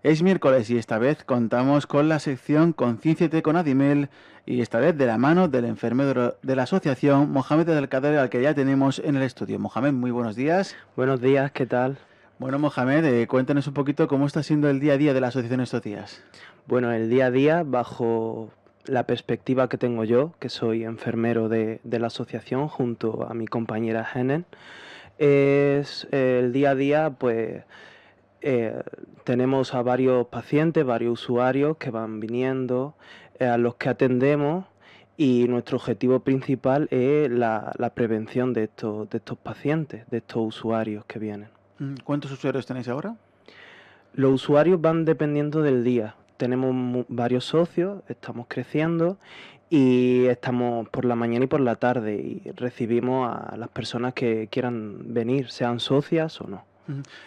Es miércoles y esta vez contamos con la sección Concínciate con Adimel y esta vez de la mano del enfermero de la asociación, Mohamed El Kader, al que ya tenemos en el estudio. Mohamed, muy buenos días. Buenos días, ¿qué tal? Bueno, Mohamed, cuéntanos un poquito cómo está siendo el día a día de la asociación estos días. Bueno, el día a día, bajo la perspectiva que tengo yo, que soy enfermero de la asociación junto a mi compañera Henen, es el día a día, pues eh, tenemos a varios pacientes, varios usuarios que van viniendo, a los que atendemos y nuestro objetivo principal es la prevención de estos pacientes, de estos usuarios que vienen. ¿Cuántos usuarios tenéis ahora? Los usuarios van dependiendo del día. Tenemos varios socios, estamos creciendo y estamos por la mañana y por la tarde y recibimos a las personas que quieran venir, sean socias o no.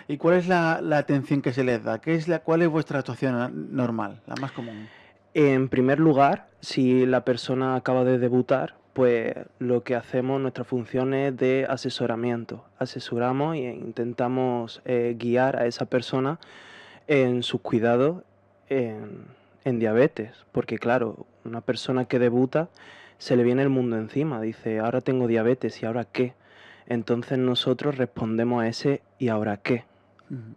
¿Y cuál es la atención que se les da? ¿Cuál es vuestra actuación normal, la más común? En primer lugar, si la persona acaba de debutar, pues lo que hacemos, nuestra función es de asesoramiento. Asesoramos e intentamos guiar a esa persona en sus cuidados en, en diabetes, porque claro, una persona que debuta se le viene el mundo encima, dice, ahora tengo diabetes, ¿y ahora qué? Entonces nosotros respondemos a ese ¿y ahora qué? Ujú.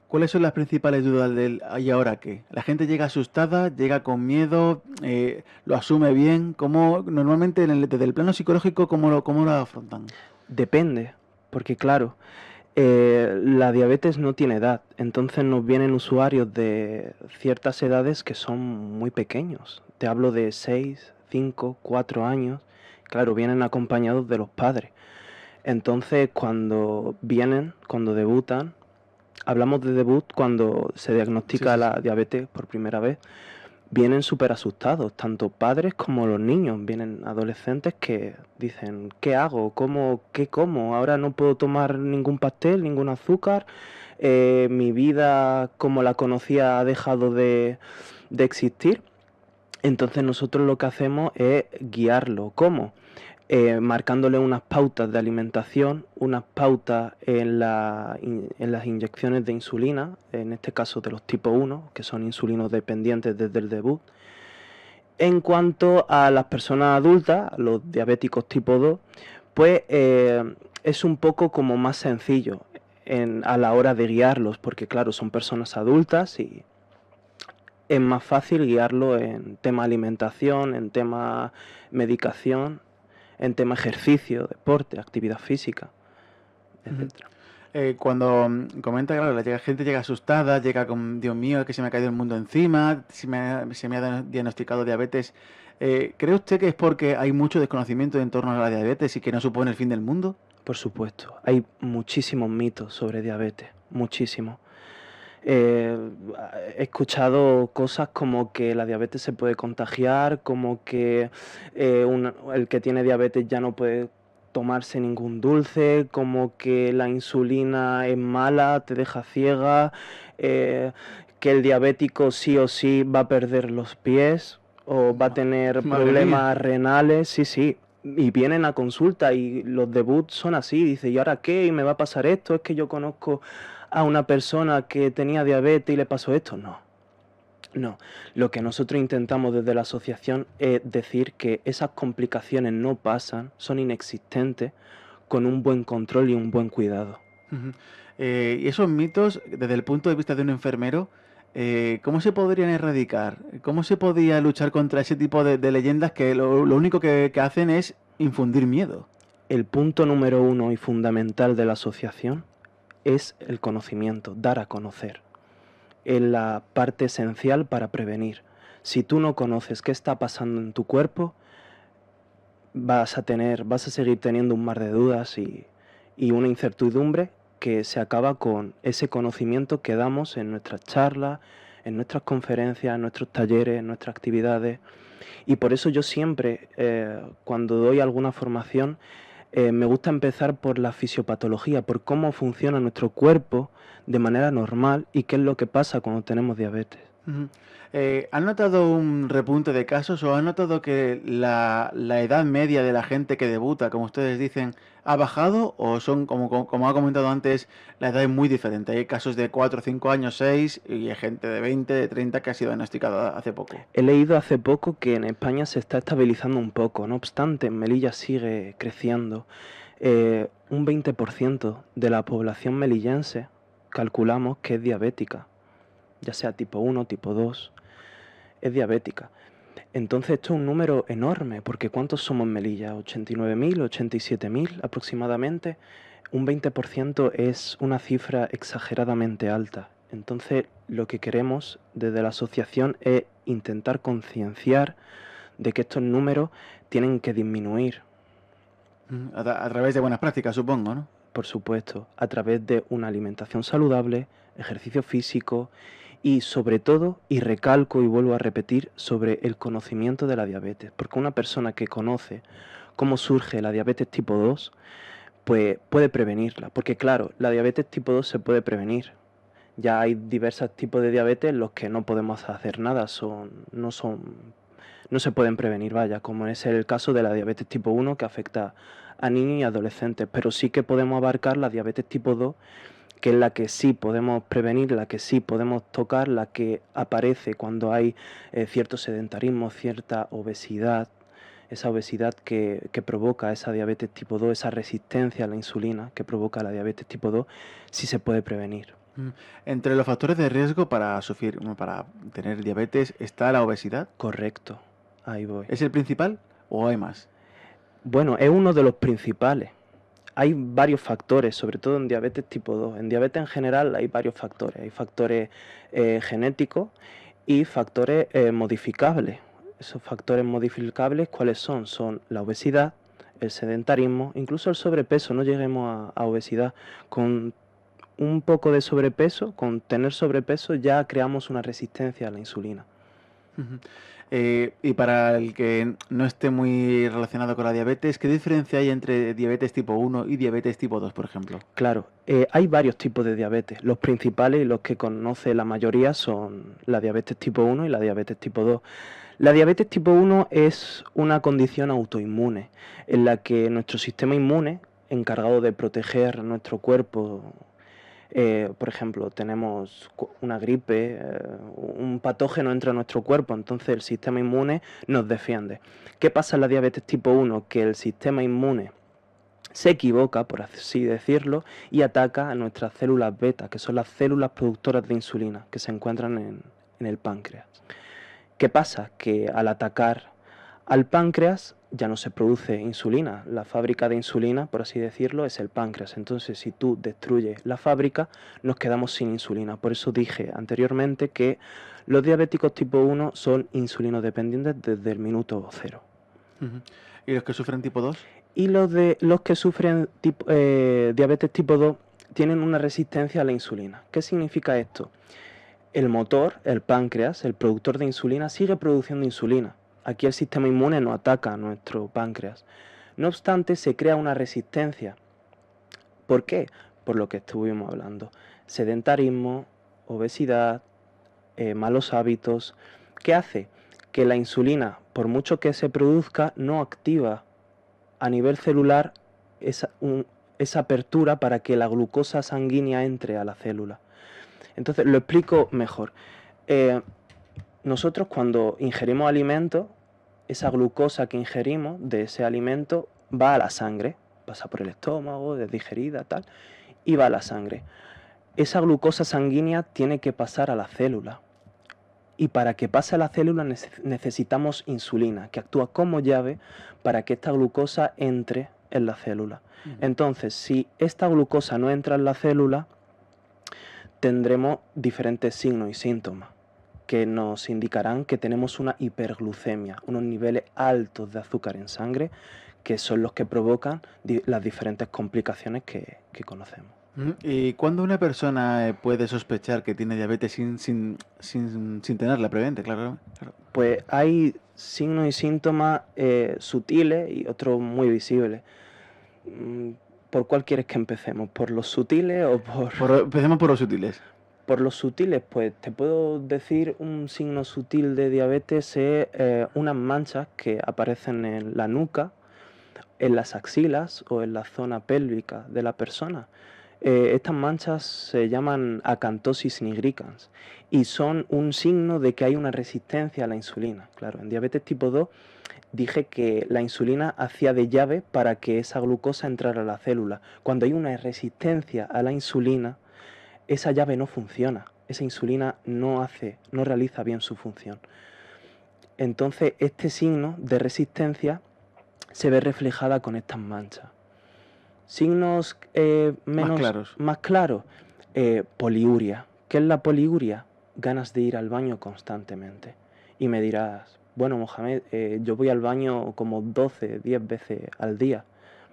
¿Cuáles son las principales dudas del ¿y ahora qué? ¿La gente llega asustada, llega con miedo, lo asume bien? ¿Cómo normalmente desde el plano psicológico cómo lo afrontan? Depende, porque claro, la diabetes no tiene edad, entonces nos vienen usuarios de ciertas edades que son muy pequeños. Te hablo de 6, 5, 4 años. Claro, vienen acompañados de los padres. Entonces, cuando vienen, cuando debutan, hablamos de debut cuando se Sí, diagnostica sí, la sí. diabetes por primera vez, vienen súper asustados, tanto padres como los niños. Vienen adolescentes que dicen, ¿qué hago? ¿Qué como? Ahora no puedo tomar ningún pastel, ningún azúcar. Mi vida como la conocía ha dejado de existir. Entonces nosotros lo que hacemos es guiarlo. ¿Cómo? Marcándole unas pautas de alimentación, unas pautas en las inyecciones de insulina, en este caso de los tipo 1, que son insulinos dependientes desde el debut. En cuanto a las personas adultas, los diabéticos tipo 2, pues es un poco como más sencillo a la hora de guiarlos, porque claro, son personas adultas y es más fácil guiarlo en tema alimentación, en tema medicación, en tema ejercicio, deporte, actividad física, Ujú. etcétera. Cuando comenta, claro, la gente llega asustada, llega con, Dios mío, que se me ha caído el mundo encima, se me ha diagnosticado diabetes. ¿Cree usted que es porque hay mucho desconocimiento en torno a la diabetes y que no supone el fin del mundo? Por supuesto, hay muchísimos mitos sobre diabetes, muchísimos. He escuchado cosas como que la diabetes se puede contagiar, como que el que tiene diabetes ya no puede tomarse ningún dulce, como que la insulina es mala, te deja ciega, eh, que el diabético sí o sí va a perder los pies o va a tener Madre mía. problemas renales, sí, sí. Y vienen a consulta y los debuts son así, dice, ¿y ahora qué? ¿Y me va a pasar esto? Es que yo conozco a una persona que tenía diabetes y le pasó esto. No, no. Lo que nosotros intentamos desde la asociación es decir que esas complicaciones no pasan, son inexistentes, con un buen control y un buen cuidado. Ujú. Y esos mitos, desde el punto de vista de un enfermero, ¿cómo se podrían erradicar? ¿Cómo se podría luchar contra ese tipo de leyendas que lo único que hacen es infundir miedo? El punto número uno y fundamental de la asociación es el conocimiento, dar a conocer. Es la parte esencial para prevenir. Si tú no conoces qué está pasando en tu cuerpo, vas a seguir teniendo un mar de dudas y una incertidumbre que se acaba con ese conocimiento que damos en nuestras charlas, en nuestras conferencias, en nuestros talleres, en nuestras actividades. Y por eso yo siempre, cuando doy alguna formación, me gusta empezar por la fisiopatología, por cómo funciona nuestro cuerpo de manera normal y qué es lo que pasa cuando tenemos diabetes. Ujú. ¿Han notado un repunte de casos o han notado que la edad media de la gente que debuta, como ustedes dicen, ha bajado o son, como ha comentado antes, la edad es muy diferente? Hay casos de 4, 5 años, 6 y hay gente de 20, de 30 que ha sido diagnosticada hace poco. He leído hace poco que en España se está estabilizando un poco, no obstante, en Melilla sigue creciendo. Un 20% de la población melillense calculamos que es diabética, ya sea tipo 1, tipo 2, es diabética. Entonces esto es un número enorme, porque ¿cuántos somos en Melilla? 89.000, 87.000 aproximadamente. Un 20% es una cifra exageradamente alta. Entonces lo que queremos desde la asociación es intentar concienciar de que estos números tienen que disminuir, A través de buenas prácticas, supongo, ¿no? por supuesto, a través de una alimentación saludable, ejercicio físico y sobre todo, y recalco y vuelvo a repetir, sobre el conocimiento de la diabetes. Porque una persona que conoce cómo surge la diabetes tipo 2, pues puede prevenirla. Porque claro, la diabetes tipo 2 se puede prevenir. Ya hay diversos tipos de diabetes en los que no podemos hacer nada, no se pueden prevenir, vaya, como es el caso de la diabetes tipo 1 que afecta a niños y adolescentes, pero sí que podemos abarcar la diabetes tipo 2, que es la que sí podemos prevenir, la que sí podemos tocar, la que aparece cuando hay cierto sedentarismo, cierta obesidad, esa obesidad que provoca esa diabetes tipo 2, esa resistencia a la insulina que provoca la diabetes tipo 2, sí se puede prevenir. Mm. Entre los factores de riesgo para sufrir, para tener diabetes está la obesidad. Correcto, ahí voy. ¿Es el principal o hay más? Bueno, es uno de los principales. Hay varios factores, sobre todo en diabetes tipo 2. En diabetes en general hay varios factores. Hay factores genéticos y factores modificables. Esos factores modificables, ¿cuáles son? Son la obesidad, el sedentarismo, incluso el sobrepeso. No lleguemos a obesidad. Con un poco de sobrepeso, con tener sobrepeso, ya creamos una resistencia a la insulina. Ujú. Y para el que no esté muy relacionado con la diabetes, ¿qué diferencia hay entre diabetes tipo 1 y diabetes tipo 2, por ejemplo? Claro, hay varios tipos de diabetes. Los principales y los que conoce la mayoría son la diabetes tipo 1 y la diabetes tipo 2. La diabetes tipo 1 es una condición autoinmune en la que nuestro sistema inmune, encargado de proteger nuestro cuerpo, por ejemplo, tenemos una gripe, un patógeno entra en nuestro cuerpo, entonces el sistema inmune nos defiende. ¿Qué pasa en la diabetes tipo 1? Que el sistema inmune se equivoca, por así decirlo, y ataca a nuestras células beta, que son las células productoras de insulina, que se encuentran en el páncreas. ¿Qué pasa? Que al atacar al páncreas ya no se produce insulina. La fábrica de insulina, por así decirlo, es el páncreas. Entonces, si tú destruyes la fábrica, nos quedamos sin insulina. Por eso dije anteriormente que los diabéticos tipo 1 son insulinodependientes desde el minuto cero. Ujú. ¿Y los que sufren tipo 2? Y los que sufren diabetes tipo 2 tienen una resistencia a la insulina. ¿Qué significa esto? El motor, el páncreas, el productor de insulina, sigue produciendo insulina. Aquí el sistema inmune no ataca a nuestro páncreas. No obstante, se crea una resistencia. ¿Por qué? Por lo que estuvimos hablando. Sedentarismo, obesidad, malos hábitos. ¿Qué hace? Que la insulina, por mucho que se produzca, no activa a nivel celular esa apertura para que la glucosa sanguínea entre a la célula. Entonces, lo explico mejor. Nosotros cuando ingerimos alimentos, esa glucosa que ingerimos de ese alimento va a la sangre, pasa por el estómago, es digerida, tal, y va a la sangre. Esa glucosa sanguínea tiene que pasar a la célula. Y para que pase a la célula necesitamos insulina, que actúa como llave para que esta glucosa entre en la célula. Entonces, si esta glucosa no entra en la célula, tendremos diferentes signos y síntomas que nos indicarán que tenemos una hiperglucemia, unos niveles altos de azúcar en sangre, que son los que provocan las diferentes complicaciones que conocemos. ¿Y cuándo una persona puede sospechar que tiene diabetes sin tenerla previamente? Claro, claro. Pues hay signos y síntomas sutiles y otros muy visibles. ¿Por cuál quieres que empecemos? ¿Por los sutiles o por...? Empecemos por los sutiles. Por los sutiles, pues te puedo decir un signo sutil de diabetes es unas manchas que aparecen en la nuca, en las axilas o en la zona pélvica de la persona. Estas manchas se llaman acantosis nigricans y son un signo de que hay una resistencia a la insulina. Claro, en diabetes tipo 2 dije que la insulina hacía de llave para que esa glucosa entrara a la célula. Cuando hay una resistencia a la insulina, esa llave no funciona. Esa insulina no realiza bien su función. Entonces, este signo de resistencia se ve reflejada con estas manchas. Signos más claros, poliuria. ¿Qué es la poliuria? Ganas de ir al baño constantemente. Y me dirás, bueno, Mohamed, yo voy al baño como 12, 10 veces al día.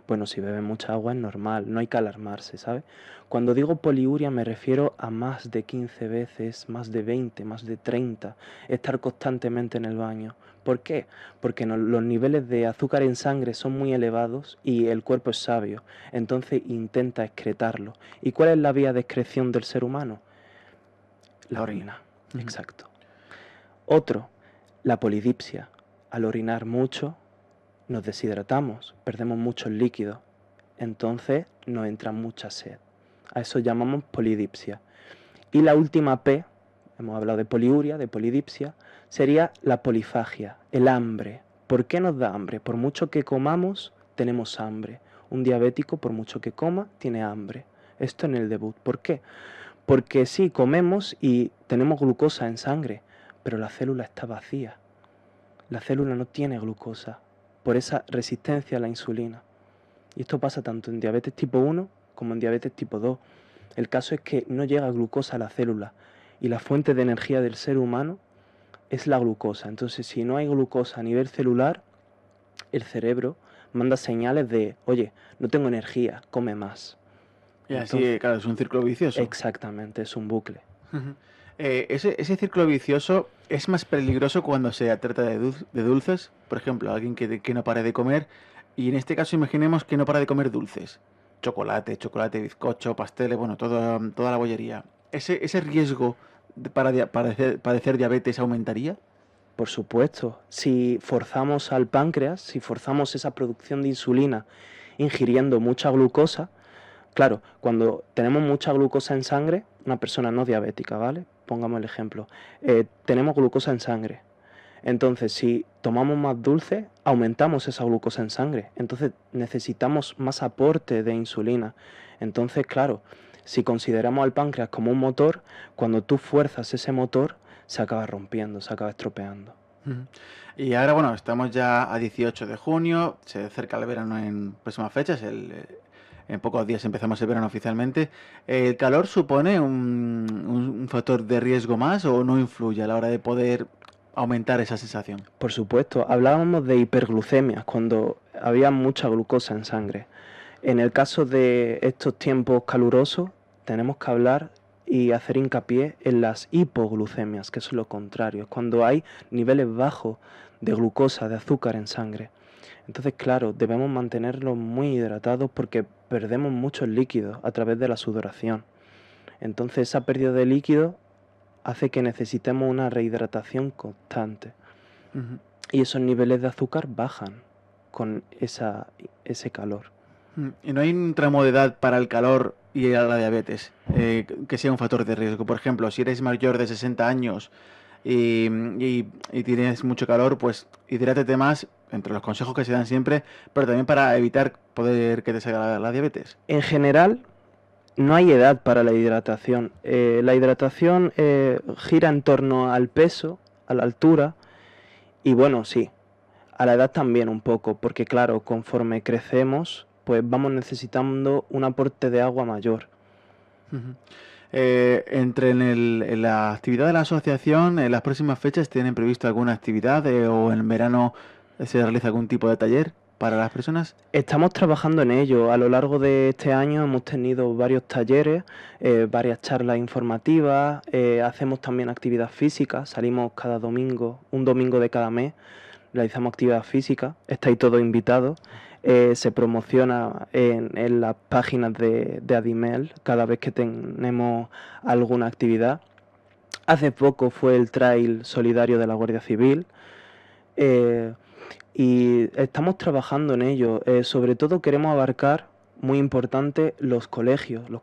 Bueno, si bebes mucha agua es normal, no hay que alarmarse, ¿sabes? Cuando digo poliuria me refiero a más de 15 veces, más de 20, más de 30, estar constantemente en el baño. ¿Por qué? Porque los niveles de azúcar en sangre son muy elevados y el cuerpo es sabio, entonces intenta excretarlo. ¿Y cuál es la vía de excreción del ser humano? La orina, exacto. Otro, la polidipsia. Al orinar mucho, nos deshidratamos, perdemos muchos líquidos, entonces nos entra mucha sed. A eso llamamos polidipsia. Y la última P, hemos hablado de poliuria, de polidipsia, sería la polifagia, el hambre. ¿Por qué nos da hambre? Por mucho que comamos, tenemos hambre. Un diabético, por mucho que coma, tiene hambre. Esto en el debut. ¿Por qué? Porque sí, comemos y tenemos glucosa en sangre, pero la célula está vacía. La célula no tiene glucosa por esa resistencia a la insulina. Y esto pasa tanto en diabetes tipo 1 como en diabetes tipo 2. El caso es que no llega glucosa a la célula y la fuente de energía del ser humano es la glucosa. Entonces, si no hay glucosa a nivel celular, el cerebro manda señales de, oye, no tengo energía, come más. Y así, claro, es un círculo vicioso. Exactamente, es un bucle. Ese círculo vicioso es más peligroso cuando se trata de dulces. Por ejemplo, alguien que no para de comer. Y en este caso imaginemos que no para de comer dulces. Chocolate, bizcocho, pasteles, bueno, toda la bollería. ¿Ese riesgo para padecer diabetes aumentaría? Por supuesto, si forzamos al páncreas, si forzamos esa producción de insulina ingiriendo mucha glucosa, claro, cuando tenemos mucha glucosa en sangre, una persona no diabética, ¿vale? Pongamos el ejemplo. Tenemos glucosa en sangre. Entonces, si tomamos más dulce, aumentamos esa glucosa en sangre. Entonces, necesitamos más aporte de insulina. Entonces, claro, si consideramos al páncreas como un motor, cuando tú fuerzas ese motor, se acaba rompiendo, se acaba estropeando. Y ahora, bueno, estamos ya a 18 de junio, se acerca el verano en próximas fechas, en pocos días empezamos el verano oficialmente. ¿El calor supone un factor de riesgo más o no influye a la hora de poder aumentar esa sensación? Por supuesto, hablábamos de hiperglucemia cuando había mucha glucosa en sangre. En el caso de estos tiempos calurosos, tenemos que hablar y hacer hincapié en las hipoglucemias, que es lo contrario, es cuando hay niveles bajos de glucosa, de azúcar en sangre. Entonces, claro, debemos mantenerlos muy hidratados porque perdemos muchos líquidos a través de la sudoración. Entonces, esa pérdida de líquidos hace que necesitemos una rehidratación constante. Y esos niveles de azúcar bajan con ese calor. ¿Y no hay un tramo de edad para el calor y la diabetes que sea un factor de riesgo? Por ejemplo, si eres mayor de 60 años y tienes mucho calor, pues hidrátate más, entre los consejos que se dan siempre, pero también para evitar poder que te salga la diabetes. En general, no hay edad para la hidratación. La hidratación gira en torno al peso, a la altura, y bueno, sí, a la edad también un poco, porque claro, conforme crecemos, pues vamos necesitando un aporte de agua mayor. En la actividad de la asociación, en las próximas fechas, ¿tienen previsto alguna actividad o en verano se realiza algún tipo de taller para las personas? Estamos trabajando en ello. A lo largo de este año hemos tenido varios talleres, varias charlas informativas, hacemos también actividad física, salimos cada domingo, un domingo de cada mes, realizamos actividad física, estáis todos invitados. se promociona en las páginas de Adimel cada vez que tenemos alguna actividad. Hace poco fue el trail solidario de la Guardia Civil, eh, y estamos trabajando en ello. Sobre todo queremos abarcar, muy importante, los colegios, los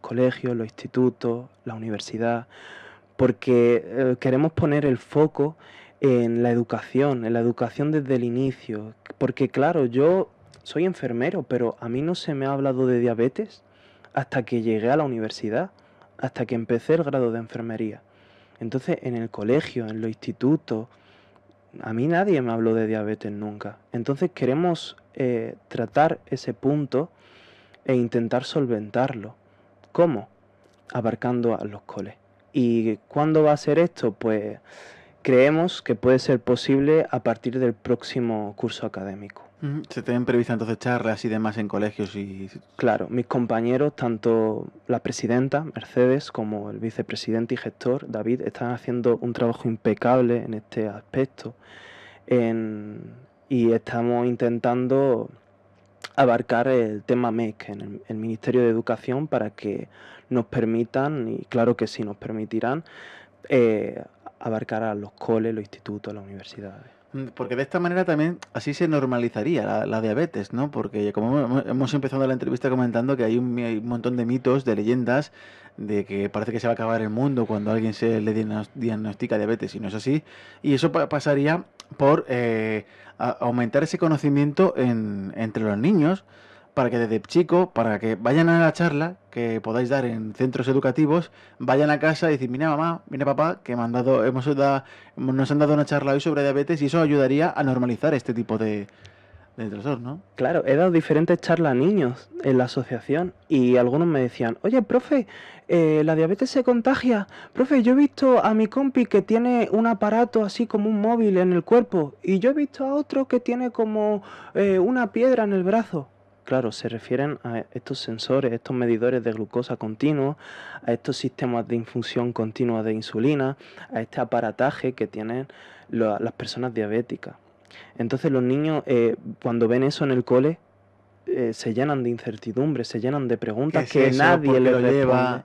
institutos, la universidad, porque queremos poner el foco en la educación desde el inicio. Porque claro, yo soy enfermero, pero a mí no se me ha hablado de diabetes hasta que llegué a la universidad, hasta que empecé el grado de enfermería. Entonces, en el colegio, en los institutos, a mí nadie me habló de diabetes nunca. Entonces queremos tratar ese punto e intentar solventarlo. ¿Cómo? Abarcando a los coles. ¿Y cuándo va a ser esto? Pues creemos que puede ser posible a partir del próximo curso académico. ¿Se tienen previsto entonces charlas y demás en colegios y... Claro, mis compañeros, tanto la presidenta, Mercedes, como el vicepresidente y gestor, David, están haciendo un trabajo impecable en este aspecto. Y estamos intentando abarcar el tema MEC en el Ministerio de Educación para que nos permitan, y claro que sí nos permitirán, abarcar a los coles, los institutos, las universidades. Porque de esta manera también así se normalizaría la diabetes, ¿no? Porque como hemos empezado la entrevista comentando que hay un montón de mitos, de leyendas, de que parece que se va a acabar el mundo cuando a alguien se le diagnostica diabetes y no es así. Y eso pasaría por aumentar ese conocimiento entre los niños para que desde chico, para que vayan a la charla que podáis dar en centros educativos, vayan a casa y decir, mira mamá, mira papá, que nos han dado una charla hoy sobre diabetes y eso ayudaría a normalizar este tipo de trastorno, ¿no? Claro, he dado diferentes charlas a niños en la asociación y algunos me decían, oye, profe, la diabetes se contagia. Profe, yo he visto a mi compi que tiene un aparato así como un móvil en el cuerpo y yo he visto a otro que tiene como una piedra en el brazo. Claro, se refieren a estos sensores, estos medidores de glucosa continuo, a estos sistemas de infusión continua de insulina, a este aparataje que tienen las personas diabéticas. Entonces los niños, cuando ven eso en el cole, se llenan de incertidumbre, se llenan de preguntas que nadie les responde.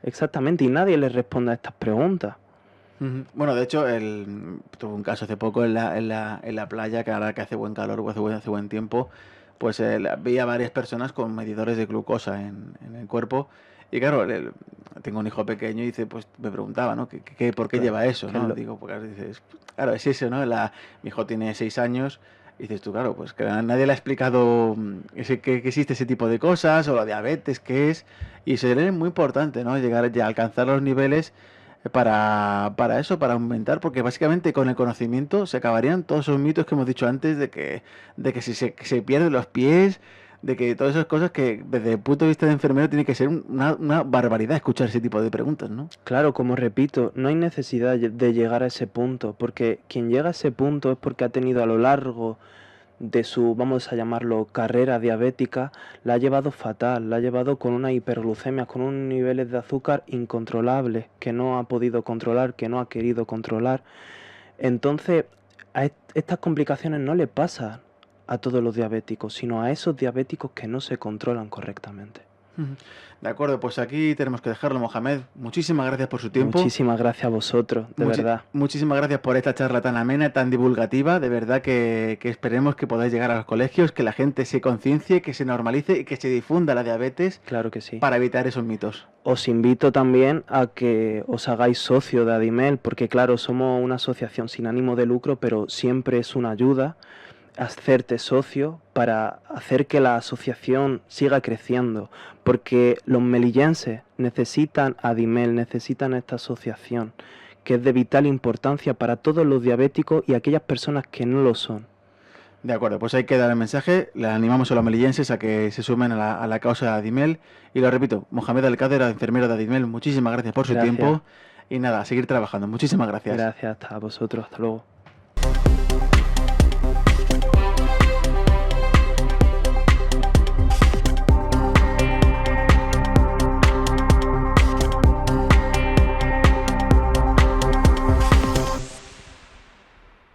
Exactamente, y nadie les responde a estas preguntas. Bueno, de hecho, tuve un caso hace poco en la playa, que ahora que hace buen calor o hace buen tiempo, pues veía varias personas con medidores de glucosa en el cuerpo. Y claro, tengo un hijo pequeño y dice, pues me preguntaba, ¿no? ¿Por qué lleva eso? ¿No? Digo, porque dices, claro, es eso, ¿no? Mi hijo tiene 6 años y dices tú, claro, pues que nadie le ha explicado que existe ese tipo de cosas o la diabetes, qué es. Y sería muy importante, ¿no? Llegar ya a alcanzar los niveles para eso, para aumentar, porque básicamente con el conocimiento se acabarían todos esos mitos que hemos dicho antes de que si se pierden los pies, de que todas esas cosas que desde el punto de vista de enfermero tiene que ser una barbaridad escuchar ese tipo de preguntas, ¿no? Claro, como repito, no hay necesidad de llegar a ese punto, porque quien llega a ese punto es porque ha tenido a lo largo de su, vamos a llamarlo, carrera diabética, la ha llevado fatal, la ha llevado con una hiperglucemia, con unos niveles de azúcar incontrolables, que no ha podido controlar, que no ha querido controlar. Entonces, a estas complicaciones no le pasa a todos los diabéticos, sino a esos diabéticos que no se controlan correctamente. De acuerdo, pues aquí tenemos que dejarlo, Mohamed. Muchísimas gracias por su tiempo. Muchísimas gracias a vosotros, de verdad. Muchísimas gracias por esta charla tan amena, tan divulgativa. De verdad que esperemos que podáis llegar a los colegios, que la gente se conciencie, que se normalice y que se difunda la diabetes. Claro que sí. Para evitar esos mitos. Os invito también a que os hagáis socio de Adimel, porque claro, somos una asociación sin ánimo de lucro, pero siempre es una ayuda hacerte socio para hacer que la asociación siga creciendo, porque los melillenses necesitan Adimel, necesitan esta asociación, que es de vital importancia para todos los diabéticos y aquellas personas que no lo son. De acuerdo, pues hay que dar el mensaje, le animamos a los melillenses a que se sumen a la causa de Adimel, y lo repito, Mohamed Alcáder, enfermero de Adimel, muchísimas gracias por su tiempo, y nada, a seguir trabajando, muchísimas gracias. Gracias a vosotros, hasta luego.